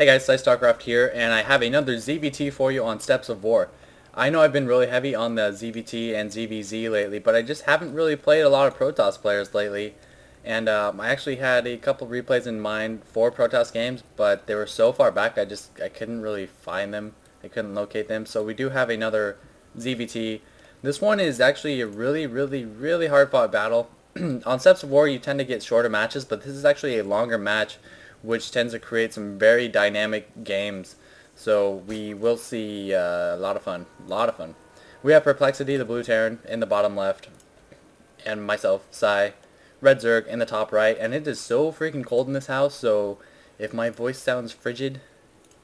Hey guys, PsyStarcraft here, and I have another ZVT for you on Steps of War. I know I've been really heavy on the ZVT and ZVZ lately, but I just haven't really played a lot of Protoss players lately. And I actually had a couple replays in mind for Protoss games, but they were so far back I couldn't really find them. I couldn't locate them. So we do have another ZVT. This one is actually a really hard fought battle. On Steps of War you tend to get shorter matches, but this is actually a longer match, which tends to create some very dynamic games. So we will see a lot of fun. We have Perplexity, the blue Terran, in the bottom left, and myself, Psy, Red Zerg in the top right. And it is so freaking cold in this house, so if my voice sounds frigid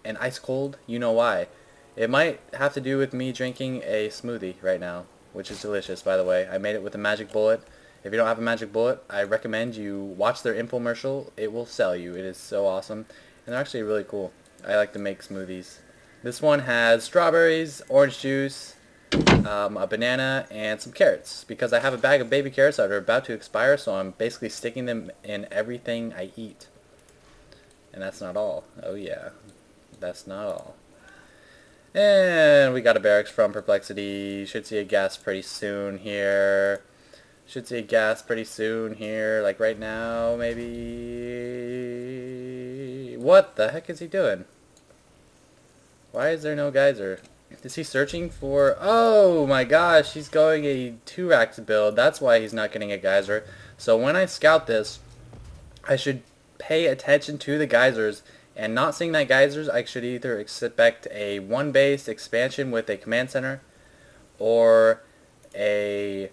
and ice cold, you know why. It might have to do with me drinking a smoothie right now, which is delicious, by the way. I made it with a magic bullet. If you don't have a magic bullet, I recommend you watch their infomercial. It will sell you. It is so awesome. And they're actually really cool. I like to make smoothies. This one has strawberries, orange juice, a banana, and some carrots. Because I have a bag of baby carrots that are about to expire, so I'm basically sticking them in everything I eat. And that's not all. Oh yeah, that's not all. And we got a barracks from Perplexity. Should see a gas pretty soon here. Should see gas pretty soon here, like right now, maybe. What the heck is he doing? Why is there no geyser? Is he searching for... Oh my gosh, he's going a 2-rack build. That's why he's not getting a geyser. So when I scout this, I should pay attention to the geysers. And not seeing that geysers, I should either expect a 1-base expansion with a command center, or a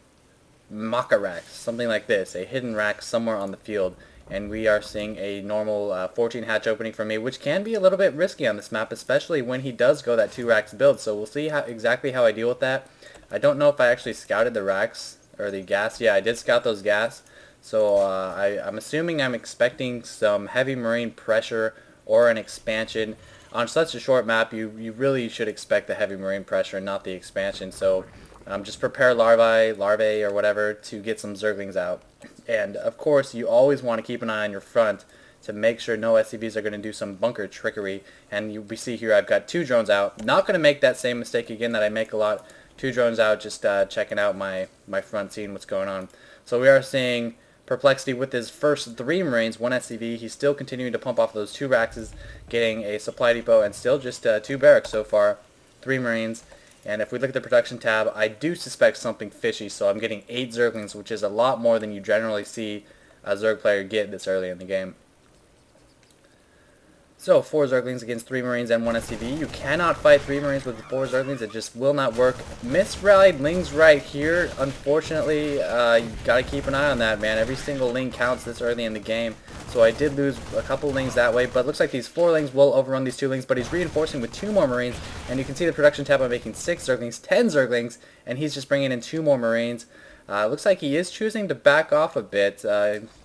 Maka rack, something like this, a hidden rack somewhere on the field. And we are seeing a normal 14 hatch opening for me, which can be a little bit risky on this map, especially when he does go that 2 racks build. So we'll see exactly how I deal with that. I don't know if I actually scouted the racks or the gas. Yeah, I did scout those gas. So I'm assuming I'm expecting some heavy marine pressure or an expansion. On such a short map, you really should expect the heavy marine pressure and not the expansion. So just prepare larvae or whatever to get some zerglings out. And of course you always want to keep an eye on your front to make sure no SCVs are going to do some bunker trickery. And we see here I've got 2 drones out. Not going to make that same mistake again that I make a lot. 2 drones out, just checking out my front, seeing what's going on. So we are seeing Perplexity with his first 3 Marines, 1 SCV. He's still continuing to pump off those 2 racks, getting a supply depot, and still just 2 barracks so far, 3 Marines. And if we look at the production tab, I do suspect something fishy, so I'm getting 8 Zerglings, which is a lot more than you generally see a Zerg player get this early in the game. So 4 Zerglings against 3 Marines and 1 SCV. You cannot fight 3 Marines with 4 Zerglings. It just will not work. Misrallied Lings right here. Unfortunately, you gotta keep an eye on that, man. Every single Ling counts this early in the game. So I did lose a couple Lings that way, but it looks like these 4 Lings will overrun these 2 Lings, but he's reinforcing with 2 more Marines, and you can see the production tab I'm making 6 Zerglings, 10 Zerglings, and he's just bringing in 2 more Marines. Looks like he is choosing to back off a bit,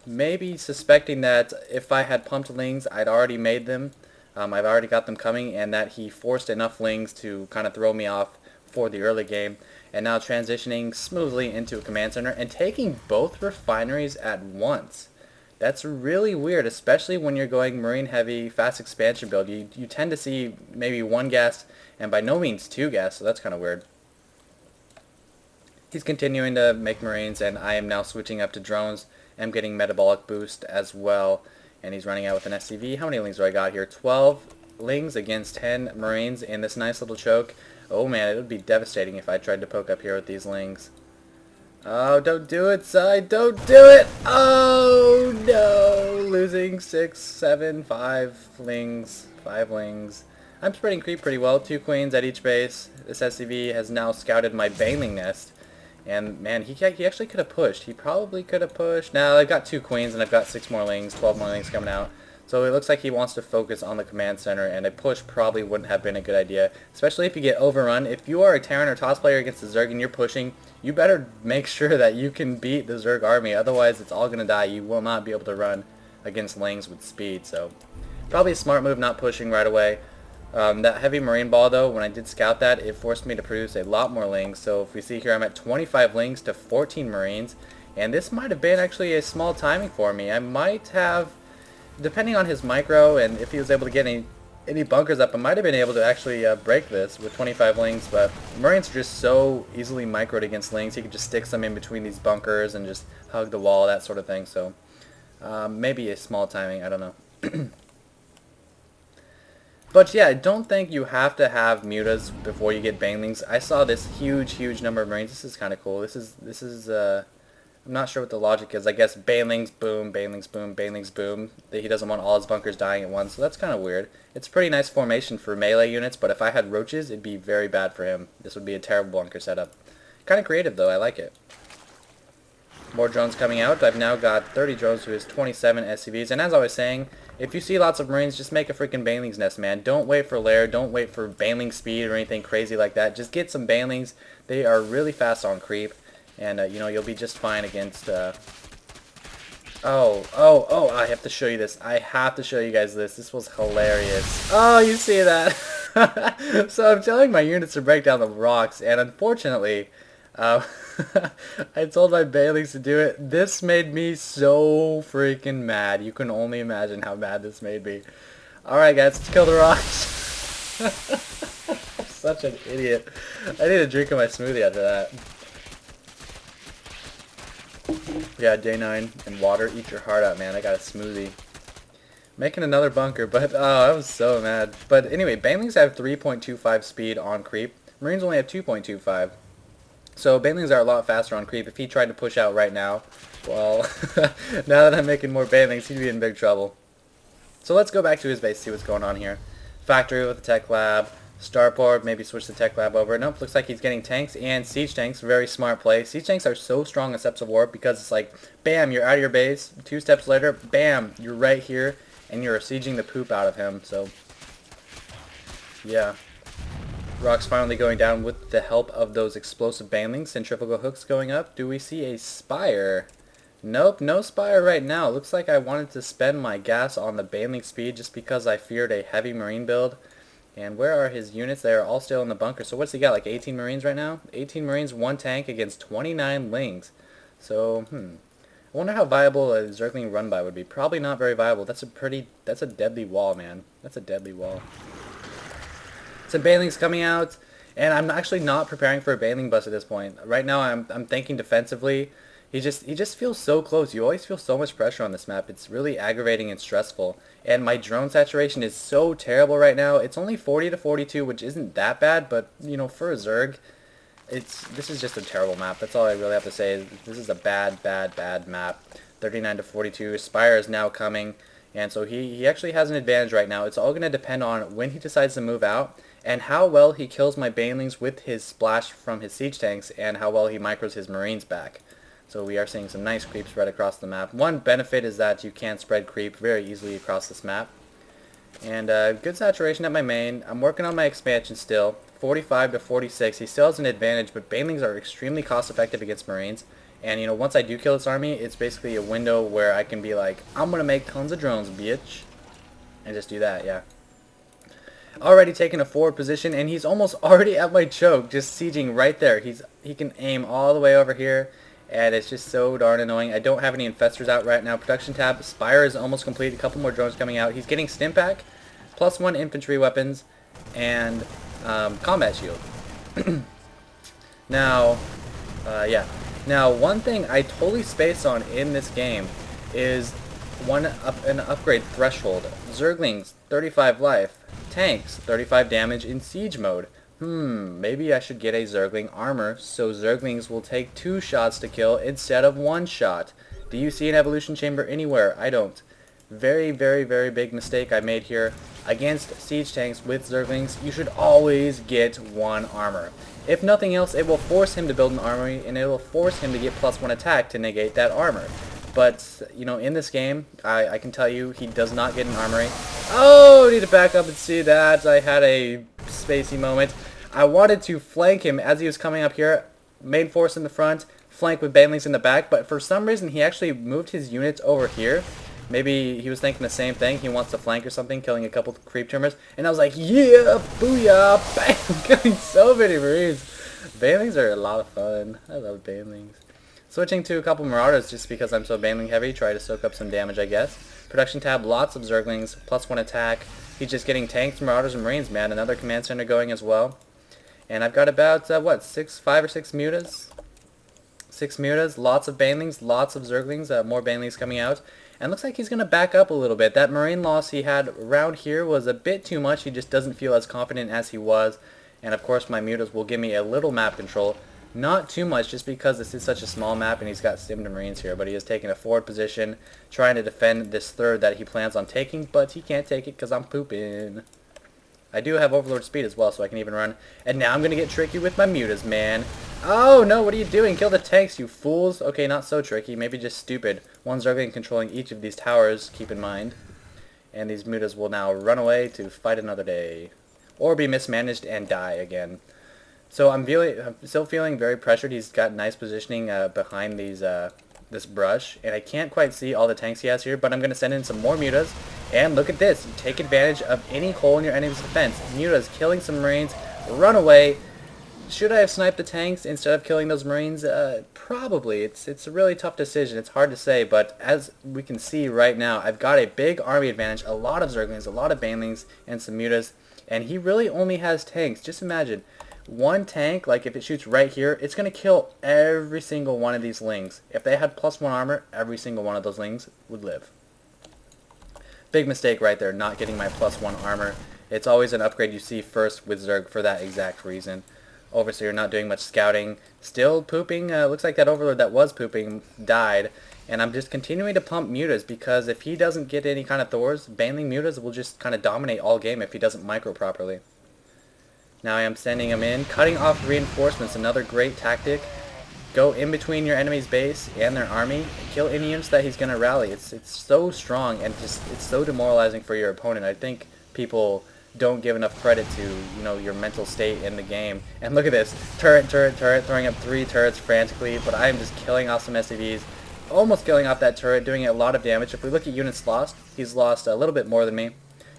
maybe suspecting that if I had pumped Lings, I'd already made them. I've already got them coming, and that he forced enough Lings to kind of throw me off for the early game. And now transitioning smoothly into a command center and taking both refineries at once. That's really weird, especially when you're going marine heavy, fast expansion build. You tend to see maybe 1 gas, and by no means 2 gas, so that's kind of weird. He's continuing to make Marines, and I am now switching up to drones. I'm getting metabolic boost as well, and he's running out with an SCV. How many Lings do I got here? 12 Lings against 10 Marines in this nice little choke. Oh man, it would be devastating if I tried to poke up here with these Lings. Oh, don't do it, Psy. Don't do it. Oh, no. Losing 6, 7, 5 Lings. 5 Lings. I'm spreading creep pretty well. 2 Queens at each base. This SCV has now scouted my Baneling nest. And, man, he actually could have pushed. He probably could have pushed. Now, I've got 2 Queens, and I've got 6 more Lings. 12 more Lings coming out. So it looks like he wants to focus on the command center, and a push probably wouldn't have been a good idea, especially if you get overrun. If you are a Terran or Toss player against the Zerg and you're pushing, you better make sure that you can beat the Zerg army. Otherwise, it's all going to die. You will not be able to run against Lings with speed. So probably a smart move not pushing right away. That heavy Marine ball, though, when I did scout that, it forced me to produce a lot more Lings. So if we see here, I'm at 25 Lings to 14 Marines. And this might have been actually a small timing for me. I might have, depending on his micro and if he was able to get any any bunkers up. I might have been able to actually break this with 25 lings, but Marines are just so easily microed against lings. He could just stick some in between these bunkers and just hug the wall, that sort of thing. So maybe a small timing, I don't know. But yeah, I don't think you have to have mutas before you get banelings. I saw this huge number of Marines. This is kind of cool. This is I'm not sure what the logic is. I guess banelings boom, banelings boom, banelings boom. He doesn't want all his bunkers dying at once, so that's kind of weird. It's a pretty nice formation for melee units, but if I had roaches, it'd be very bad for him. This would be a terrible bunker setup. Kind of creative though, I like it. More drones coming out. I've now got 30 drones to his 27 SCVs, and as I was saying, if you see lots of Marines, just make a freaking banelings nest, man. Don't wait for lair, don't wait for baneling speed or anything crazy like that. Just get some banelings. They are really fast on creep, and you know, you'll be just fine against oh, I have to show you this. I have to show you guys this. This was hilarious. Oh, you see that? So I'm telling my units to break down the rocks, and unfortunately, I told my banelings to do it. This made me so freaking mad. You can only imagine how mad this made me. Alright guys, let's kill the rocks. Such an idiot. I need a drink of my smoothie after that. Yeah, day 9 and water. Eat your heart out, man. I got a smoothie. Making another bunker, but oh, I was so mad. But anyway, banelings have 3.25 speed on creep. Marines only have 2.25. So banelings are a lot faster on creep. If he tried to push out right now, well, now that I'm making more banelings, he'd be in big trouble. So let's go back to his base, see what's going on here. Factory with the tech lab. Starport, maybe switch the tech lab over. Nope, looks like he's getting tanks and siege tanks. Very smart play. Siege tanks are so strong in Steps of War because it's like, bam, you're out of your base. 2 steps later, bam, you're right here, and you're sieging the poop out of him. So, yeah. Rocks finally going down with the help of those explosive banelings. Centrifugal hooks going up. Do we see a spire? Nope, no spire right now. Looks like I wanted to spend my gas on the baneling speed just because I feared a heavy marine build. And where are his units? They are all still in the bunker. So what's he got, like 18 Marines right now? 18 Marines, 1 tank against 29 lings. So, I wonder how viable a Zergling run-by would be. Probably not very viable. That's a deadly wall, man. That's a deadly wall. Some banelings coming out, and I'm actually not preparing for a baneling bust at this point. Right now I'm thinking defensively. He just feels so close. You always feel so much pressure on this map. It's really aggravating and stressful. And my drone saturation is so terrible right now. It's only 40 to 42, which isn't that bad, but you know, for a Zerg, this is just a terrible map. That's all I really have to say. This is a bad map. 39 to 42. Spire is now coming, and so he actually has an advantage right now. It's all going to depend on when he decides to move out and how well he kills my banelings with his splash from his siege tanks and how well he micros his Marines back. So we are seeing some nice creep spread across the map. One benefit is that you can spread creep very easily across this map. And good saturation at my main. I'm working on my expansion still. 45 to 46. He still has an advantage, but banelings are extremely cost effective against Marines. And you know, once I do kill this army, it's basically a window where I can be like, I'm gonna make tons of drones, bitch. And just do that, yeah. Already taking a forward position, and he's almost already at my choke, just sieging right there. He can aim all the way over here. And it's just so darn annoying. I don't have any infestors out right now. Production tab, Spire is almost complete. A couple more drones coming out. He's getting Stimpak, +1 infantry weapons, and combat shield. Now, yeah. Now, one thing I totally spaced on in this game is an upgrade threshold. Zerglings, 35 life. Tanks, 35 damage in siege mode. Maybe I should get a Zergling armor so Zerglings will take 2 shots to kill instead of 1 shot. Do you see an evolution chamber anywhere? I don't. Very big mistake I made here. Against siege tanks with Zerglings, you should always get 1 armor. If nothing else, it will force him to build an armory, and it will force him to get +1 attack to negate that armor. But, you know, in this game, I can tell you, he does not get an armory. Oh, I need to back up and see that. I had a spacey moment. I wanted to flank him as he was coming up here. Main force in the front, flank with banelings in the back, but for some reason he actually moved his units over here. Maybe he was thinking the same thing. He wants to flank or something, killing a couple creep trimmers. And I was like, yeah, booyah, bam, killing so many Marines. Banelings are a lot of fun. I love banelings. Switching to a couple Marauders just because I'm so baneling heavy. Try to soak up some damage, I guess. Production tab, lots of Zerglings, +1 attack. He's just getting tanks, marauders, and marines, man. Another command center going as well. And I've got about, what, 5 or 6 mutas? 6 mutas, lots of banelings, lots of zerglings, more banelings coming out. And looks like he's going to back up a little bit. That marine loss he had around here was a bit too much. He just doesn't feel as confident as he was. And of course my mutas will give me a little map control. Not too much, just because this is such a small map and he's got stimmed marines here. But he is taking a forward position, trying to defend this third that he plans on taking. But he can't take it because I'm pooping. I do have Overlord speed as well, so I can even run. And now I'm going to get tricky with my mutas, man. Oh, no, what are you doing? Kill the tanks, you fools. Okay, not so tricky. Maybe just stupid. One Zergling controlling each of these towers, keep in mind. And these mutas will now run away to fight another day. Or be mismanaged and die again. So I'm still feeling very pressured. He's got nice positioning behind this brush. And I can't quite see all the tanks he has here, but I'm going to send in some more mutas. And look at this. You take advantage of any hole in your enemy's defense. Mutas killing some marines. Run away. Should I have sniped the tanks instead of killing those marines? Probably. It's a really tough decision. It's hard to say, but as we can see right now, I've got a big army advantage. A lot of Zerglings, a lot of Banelings, and some mutas. And he really only has tanks. Just imagine. One tank, like if it shoots right here, it's going to kill every single one of these lings. If they had +1 armor, every single one of those lings would live. Big mistake right there, not getting my +1 armor. It's always an upgrade you see first with Zerg for that exact reason. Obviously, you're not doing much scouting. Still pooping. Looks like that Overlord that was pooping died. And I'm just continuing to pump mutas because if he doesn't get any kind of Thors, Baneling mutas will just kind of dominate all game if he doesn't micro properly. Now I am sending him in. Cutting off reinforcements, another great tactic. Go in between your enemy's base and their army. Kill any units that he's going to rally. It's so strong and it's so demoralizing for your opponent. I think people don't give enough credit to, your mental state in the game. And look at this. Turret, throwing up 3 turrets frantically, but I am just killing off some SCVs. Almost killing off that turret, doing a lot of damage. If we look at units lost, he's lost a little bit more than me.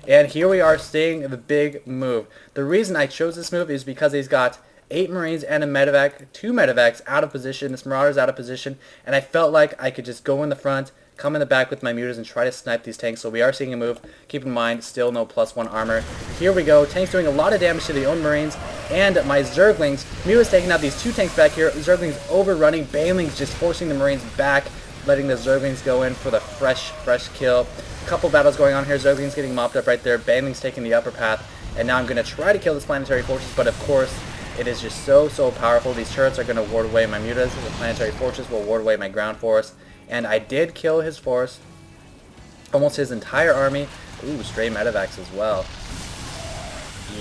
And here we are seeing the big move. The reason I chose this move is because he's got 8 Marines and a medevac, 2 medevacs out of position, this Marauder's out of position, and I felt like I could just go in the front, come in the back with my mutas and try to snipe these tanks. So we are seeing a move. Keep in mind, still no +1 armor. Here we go. Tanks doing a lot of damage to the own Marines and my Zerglings. Mutas taking out these 2 tanks back here. Zerglings overrunning. Banelings just forcing the Marines back, letting the Zerglings go in for the fresh kill. A couple battles going on here. Zerglings getting mopped up right there. Banelings taking the upper path. And now I'm going to try to kill this planetary fortress, but of course, it is just so powerful. These turrets are going to ward away my mutas. The planetary fortress will ward away my ground force. And I did kill his force. Almost his entire army. Ooh, stray medevacs as well.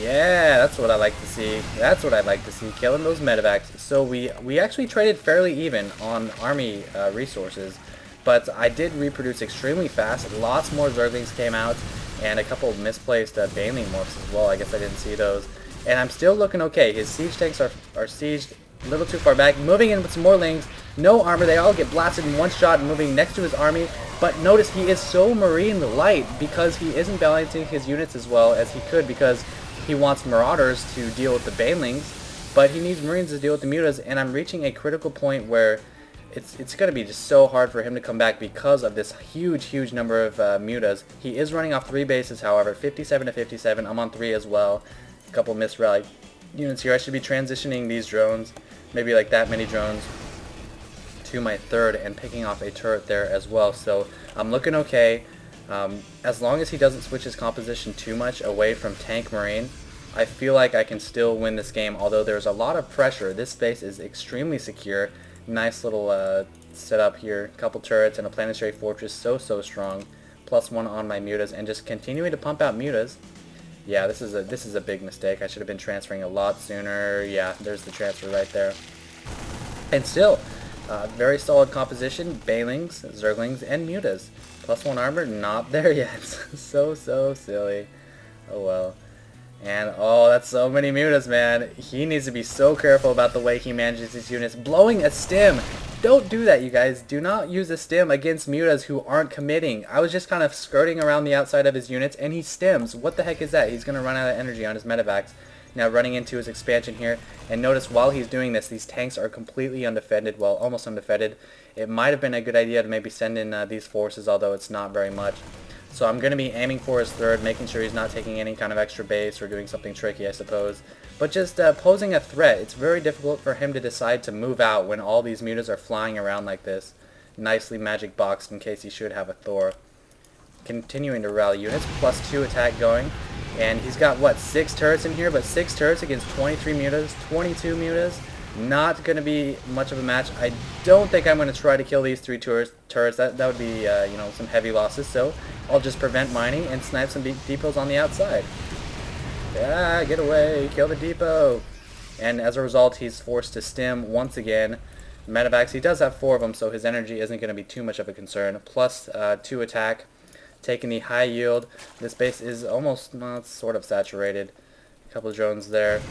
Yeah, that's what I like to see. That's what I'd like to see, killing those medevacs. So we actually traded fairly even on army resources. But I did reproduce extremely fast. Lots more Zerglings came out. And a couple of misplaced Baneling morphs as well. I guess I didn't see those. And I'm still looking okay. His siege tanks are sieged a little too far back. Moving in with some more lings. No armor. They all get blasted in one shot, moving next to his army. But notice he is so marine light because he isn't balancing his units as well as he could, because he wants marauders to deal with the banelings, but he needs marines to deal with the mutas. And I'm reaching a critical point where it's going to be just so hard for him to come back because of this huge number of mutas. He is running off 3 bases, however, 57 to 57. I'm on 3 as well. A couple missed rally units here. I should be transitioning these drones, maybe like that many drones, to my 3rd and picking off a turret there as well. So I'm looking okay. As long as he doesn't switch his composition too much away from tank marine, I feel like I can still win this game, although there's a lot of pressure. This base is extremely secure. Nice little setup here. Couple turrets and a planetary fortress, so strong. +1 on my mutas and just continuing to pump out mutas. Yeah, this is a big mistake. I should have been transferring a lot sooner. Yeah, there's the transfer right there. And still, very solid composition. Banelings, Zerglings, and mutas. +1 armor, not there yet. so silly. Oh well. And oh, that's so many mutas, man. He needs to be so careful about the way he manages his units. Blowing a stim. Don't do that, you guys. Do not use a stim against mutas who aren't committing. I was just kind of skirting around the outside of his units, and he stims. What the heck is that? He's going to run out of energy on his medevacs. Now running into his expansion here. And notice while he's doing this, these tanks are completely undefended. Well, almost undefended. It might have been a good idea to maybe send in these forces, although it's not very much. So I'm going to be aiming for his third, making sure he's not taking any kind of extra base or doing something tricky, I suppose. But just posing a threat. It's very difficult for him to decide to move out when all these mutas are flying around like this. Nicely magic boxed in case he should have a Thor. Continuing to rally units, +2 attack going. And he's got, what, 6 turrets in here? But 6 turrets against 23 mutas, 22 mutas. Not going to be much of a match. I don't think I'm going to try to kill these 3 turrets. That would be, you know, some heavy losses. So I'll just prevent mining and snipe some depots on the outside. Yeah, get away. Kill the depot. And as a result, he's forced to stim once again. Medevacs, he does have 4 of them, so his energy isn't going to be too much of a concern. +2 attack. Taking the high yield. This base is almost, well, it's sort of saturated. A couple of drones there.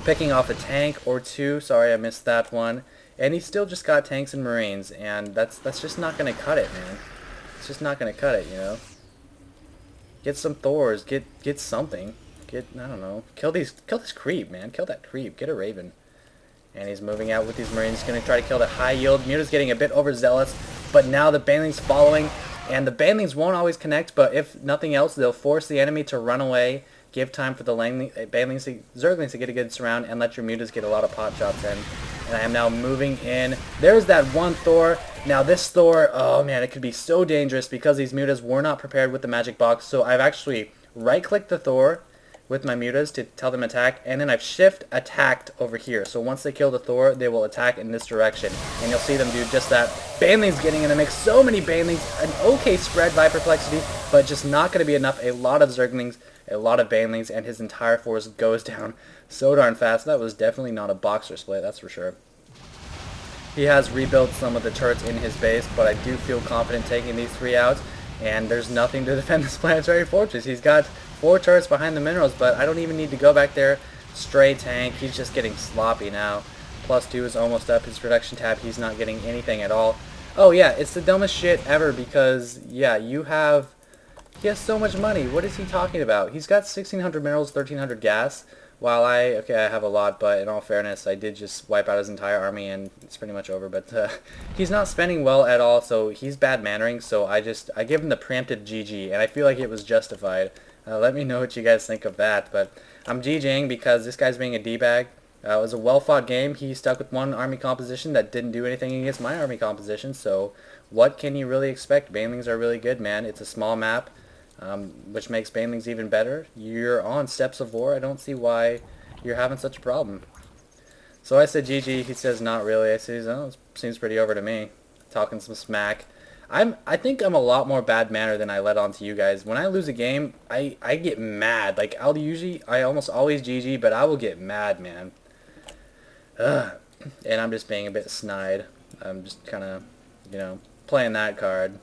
Picking off a tank or 2. Sorry, I missed that one. And he's still just got tanks and marines, and that's just not going to cut it, man. It's just not going to cut it, you know. Get some Thors. Get something. I don't know. Kill this creep, man. Kill that creep. Get a Raven. And he's moving out with these marines. He's going to try to kill the high yield. Muta's getting a bit overzealous, but now the Baneling's following. And the Banelings won't always connect, but if nothing else, they'll force the enemy to run away, give time for the Zerglings to get a good surround, and let your mutas get a lot of pot shots in. And I am now moving in. There's that one Thor. Now this Thor, oh man, it could be so dangerous because these mutas were not prepared with the magic box. So I've actually right-clicked the Thor with my mutas to tell them attack, and then I've shift attacked over here. So once they kill the Thor, they will attack in this direction, and you'll see them do just that. Banelings getting in the mix. So many Banelings. An okay spread by Perplexity, but just not going to be enough. A lot of Zerglings, a lot of Banelings, and his entire force goes down so darn fast. That was definitely not a boxer split, that's for sure. He has rebuilt some of the turrets in his base, but I do feel confident taking these 3 out, and there's nothing to defend this planetary fortress. He's got 4 turrets behind the minerals, but I don't even need to go back there. Stray tank. He's just getting sloppy now. +2 is almost up. His production tab, he's not getting anything at all. Oh yeah, it's the dumbest shit ever because, yeah, he has so much money. What is he talking about? He's got 1,600 minerals, 1,300 gas, while I have a lot, but in all fairness, I did just wipe out his entire army, and it's pretty much over, but he's not spending well at all, so he's bad mannering, so I give him the preemptive GG, and I feel like it was justified. Let me know what you guys think of that, but I'm GGing because this guy's being a D-bag. It was a well-fought game. He stuck with one army composition that didn't do anything against my army composition, so what can you really expect? Banelings are really good, man. It's a small map, which makes Banelings even better. You're on Steps of War. I don't see why you're having such a problem. So I said GG. He says not really. I says, oh, it seems pretty over to me. Talking some smack. I think I'm a lot more bad mannered than I let on to you guys. When I lose a game, I get mad. Like I almost always GG, but I will get mad, man. Ugh. And I'm just being a bit snide. I'm just kind of, you know, playing that card.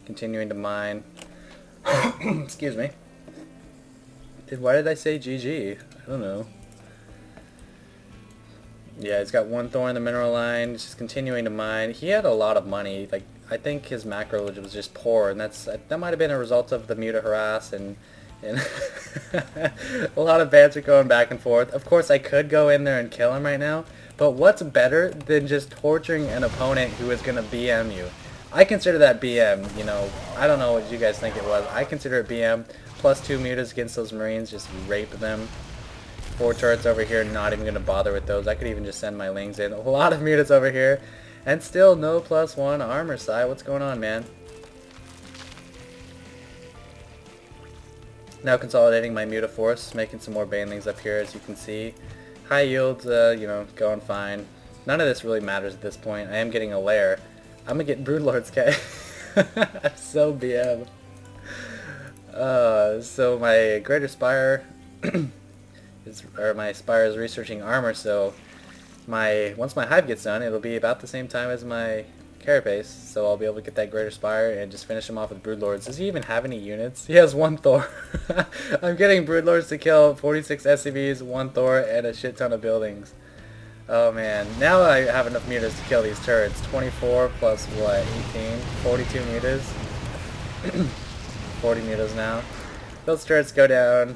Continuing to mine. Excuse me. Why did I say GG? I don't know. Yeah, he's got 1 Thor in the mineral line. He's just continuing to mine. He had a lot of money. Like, I think his macro was just poor, and that might have been a result of the muta harass and a lot of banter going back and forth. Of course, I could go in there and kill him right now, but what's better than just torturing an opponent who is going to BM you? I consider that BM, you know. I don't know what you guys think it was. I consider it BM. +2 mutas against those marines, just rape them. 4 turrets over here, not even going to bother with those. I could even just send my lings in. A lot of mutas over here, and still no +1 armor side. What's going on, man? Now consolidating my muta force, making some more banelings up here, as you can see. High yields, you know, going fine. None of this really matters at this point. I am getting a lair. I'm gonna get Broodlord's K. I'm so BM. So my Greater Spire my Spire is researching armor, so once my Hive gets done, it'll be about the same time as my Carapace, so I'll be able to get that Greater Spire and just finish him off with Broodlords. Does he even have any units? He has 1 Thor. I'm getting Broodlords to kill 46 SCVs, 1 Thor, and a shit ton of buildings. Oh man, now I have enough mutas to kill these turrets. 24 plus what, 18? 42 mutas? 40 mutas now. Those turrets go down,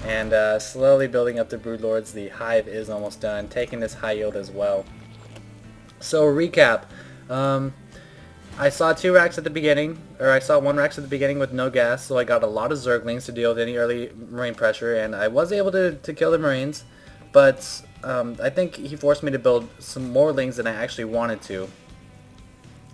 and slowly building up the Broodlords. The Hive is almost done, taking this high yield as well. So recap, I saw 2 racks at the beginning, or I saw 1 racks at the beginning with no gas, so I got a lot of Zerglings to deal with any early Marine pressure, and I was able to kill the Marines, but I think he forced me to build some more Lings than I actually wanted to.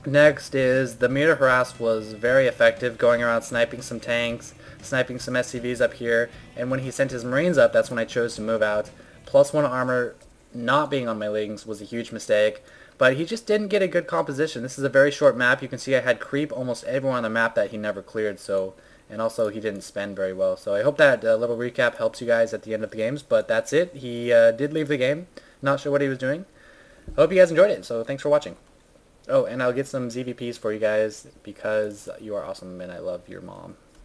Next is the meter harass was very effective, going around sniping some tanks, sniping some SCVs up here, and when he sent his Marines up, that's when I chose to move out. +1 armor not being on my Lings was a huge mistake, but he just didn't get a good composition. This is a very short map. You can see I had creep almost everywhere on the map that he never cleared, so, and also he didn't spend very well. So I hope that little recap helps you guys at the end of the games, but that's it. He did leave the game. Not sure what he was doing. I hope you guys enjoyed it, so thanks for watching. Oh, and I'll get some ZVPs for you guys because you are awesome and I love your mom.